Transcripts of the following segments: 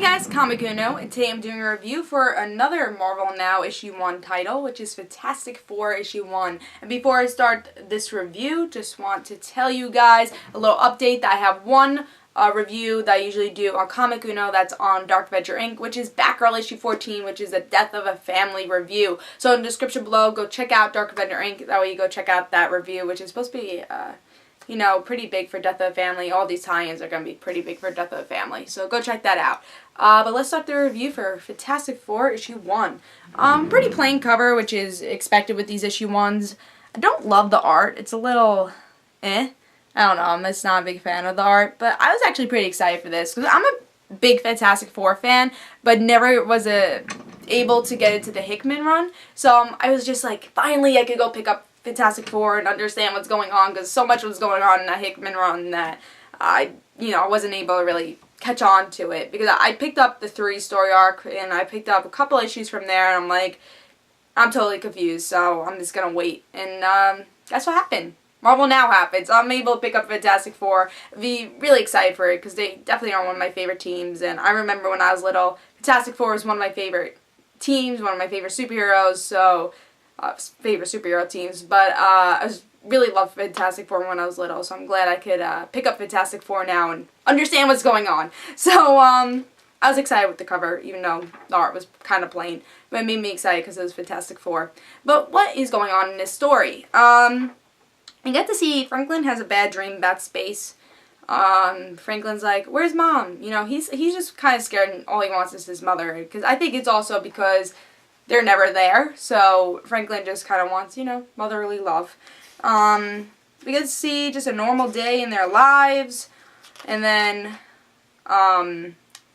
guys, Comic Uno, and today I'm doing a review for another Marvel Now issue 1 title, which is Fantastic Four issue 1. And before I start this review, just want to tell you guys a little update that I have one review that I usually do on Comic Uno that's on DarkAvengerINC, which is Batgirl issue 14, which is a Death of a Family review. So in the description below, go check out DarkAvengerINC. That way you go check out that review, which is supposed to be you know, pretty big for Death of a Family. All these tie-ins are going to be pretty big for Death of a Family. So go check that out. But let's start the review for Fantastic Four issue 1. Pretty plain cover, which is expected with these issue 1s. I don't love the art. It's a little I don't know. I'm just not a big fan of the art. But I was actually pretty excited for this because I'm a big Fantastic Four fan, but never was able to get into the Hickman run. So I was just like, finally I could go pick up Fantastic Four and understand what's going on, because so much was going on in that Hickman run that I wasn't able to really catch on to it, because I picked up the 3-story arc and I picked up a couple issues from there and I'm like, I'm totally confused, so I'm just gonna wait. And that's what happened. Marvel Now happened, so I'm able to pick up Fantastic Four. Be really excited for it because they definitely are one of my favorite teams, and I remember when I was little, Fantastic Four was one of my favorite teams, one of my favorite superheroes, so favorite superhero teams, but I really loved Fantastic Four when I was little, so I'm glad I could pick up Fantastic Four now and understand what's going on. So I was excited with the cover, even though the art was kind of plain, but it made me excited because it was Fantastic Four. But what is going on in this story? You get to see Franklin has a bad dream about space. Franklin's like, where's Mom? You know, he's just kind of scared, and all he wants is his mother, because I think it's also because they're never there, so Franklin just kind of wants, you know, motherly love. We get to see just a normal day in their lives, and then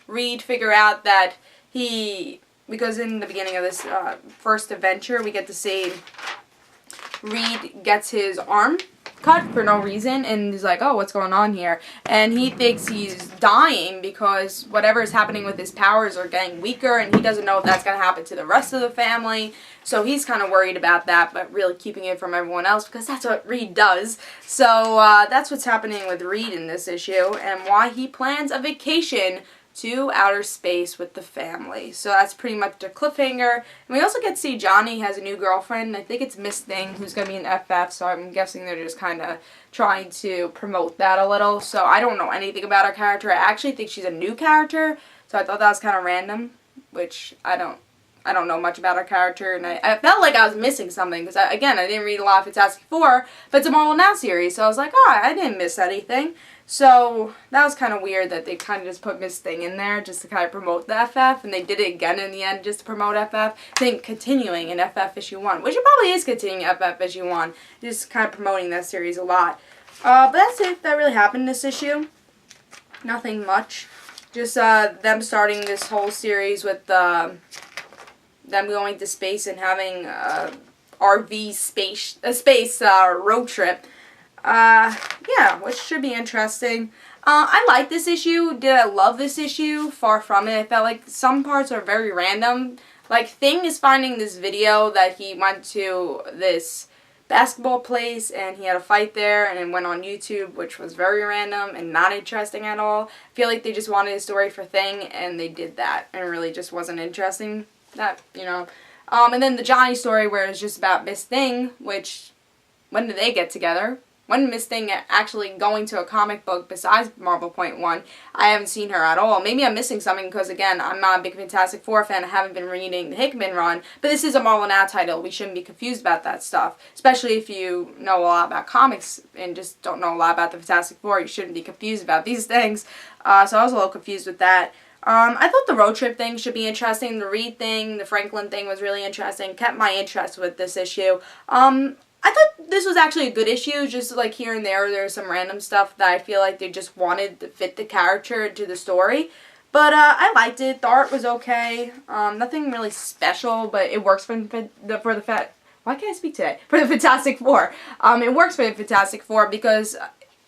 Reed figure out that because in the beginning of this first adventure, we get to see Reed gets his arm cut for no reason, and he's like, oh, what's going on here? And he thinks he's dying because whatever is happening with his powers are getting weaker, and he doesn't know if that's going to happen to the rest of the family. So he's kind of worried about that, but really keeping it from everyone else, because that's what Reed does. So that's what's happening with Reed in this issue, and why he plans a vacation to outer space with the family. So that's pretty much the cliffhanger. And we also get to see Johnny has a new girlfriend. I think it's Miss Thing, who's going to be an FF, so I'm guessing they're just kind of trying to promote that a little. So I don't know anything about her character. I actually think she's a new character, so I thought that was kind of random, which I don't know much about her character, and I felt like I was missing something, because again, I didn't read a lot of Fantastic Four, but it's a Marvel Now series, so I was like, oh, I didn't miss anything. So that was kind of weird that they kind of just put Miss Thing in there just to kind of promote the FF, and they did it again in the end just to promote FF. I think continuing in FF issue 1, which it probably is continuing FF issue 1, just kind of promoting that series a lot. But that's it. That really happened in this issue. Nothing much. Just them starting this whole series with them going to space and having RV space road trip. Yeah, which should be interesting. I like this issue. Did I love this issue? Far from it. I felt like some parts are very random. Like, Thing is finding this video that he went to this basketball place and he had a fight there, and it went on YouTube, which was very random and not interesting at all. I feel like they just wanted a story for Thing, and they did that, and it really just wasn't interesting. That, you know. And then the Johnny story, where it's just about Miss Thing, which, when did they get together? When did Miss Thing actually going to a comic book besides Marvel Point 1? I haven't seen her at all. Maybe I'm missing something because, again, I'm not a big Fantastic Four fan. I haven't been reading the Hickman run. But this is a Marvel Now title. We shouldn't be confused about that stuff. Especially if you know a lot about comics and just don't know a lot about the Fantastic Four. You shouldn't be confused about these things. So I was a little confused with that. I thought the road trip thing should be interesting. The Reed thing, the Franklin thing was really interesting. Kept my interest with this issue. I thought this was actually a good issue, just like here and there's some random stuff that I feel like they just wanted to fit the character into the story. But I liked it. The art was okay. Nothing really special, but it works for the why can't I speak today? For the Fantastic Four. It works for the Fantastic Four because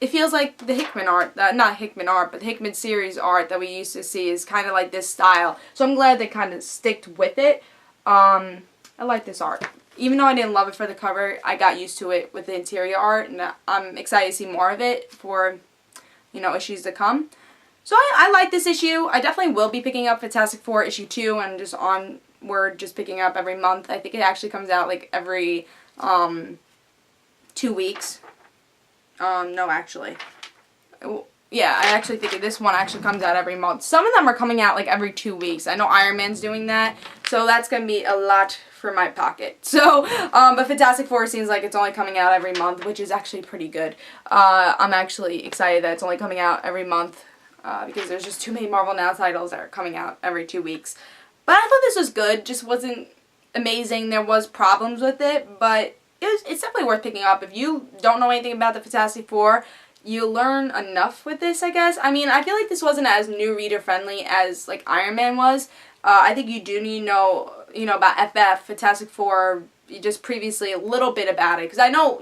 it feels like the Hickman art, not Hickman art, but the Hickman series art that we used to see is kind of like this style. So I'm glad they kind of sticked with it. I like this art. Even though I didn't love it for the cover, I got used to it with the interior art, and I'm excited to see more of it for, you know, issues to come. So I like this issue. I definitely will be picking up Fantastic Four issue 2 and just onward, just picking up every month. I think it actually comes out like every 2 weeks. No, actually. Yeah, I actually think this one actually comes out every month. Some of them are coming out like every 2 weeks. I know Iron Man's doing that, so that's going to be a lot for my pocket. So, but Fantastic Four seems like it's only coming out every month, which is actually pretty good. I'm actually excited that it's only coming out every month because there's just too many Marvel Now titles that are coming out every 2 weeks. But I thought this was good, just wasn't amazing. There was problems with it, but it's definitely worth picking up. If you don't know anything about the Fantastic Four, you learn enough with this, I guess. I mean, I feel like this wasn't as new reader friendly as like Iron Man was. I think you do need to know, about FF, Fantastic Four, just previously a little bit about it. Because I know,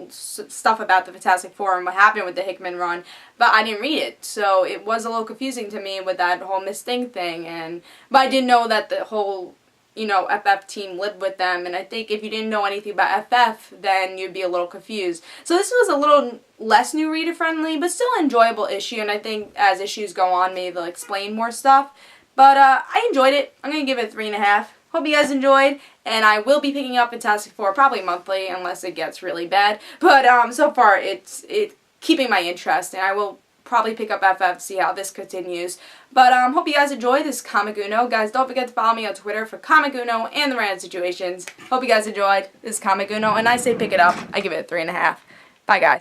stuff about the Fantastic Four and what happened with the Hickman run, but I didn't read it. So it was a little confusing to me with that whole Miss Thing thing. But I did know that the whole FF team lived with them, and I think if you didn't know anything about FF, then you'd be a little confused. So this was a little less new reader friendly, but still an enjoyable issue, and I think as issues go on, maybe they'll explain more stuff. But I enjoyed it. I'm going to give it a 3.5. Hope you guys enjoyed, and I will be picking up Fantastic Four probably monthly, unless it gets really bad. But so far, it's keeping my interest, and I will probably pick up FF to see how this continues. But hope you guys enjoyed this Comic Uno. Guys, don't forget to follow me on Twitter for Comic Uno and the Random Situations. Hope you guys enjoyed this Comic Uno, and I say pick it up. I give it a 3.5. Bye, guys.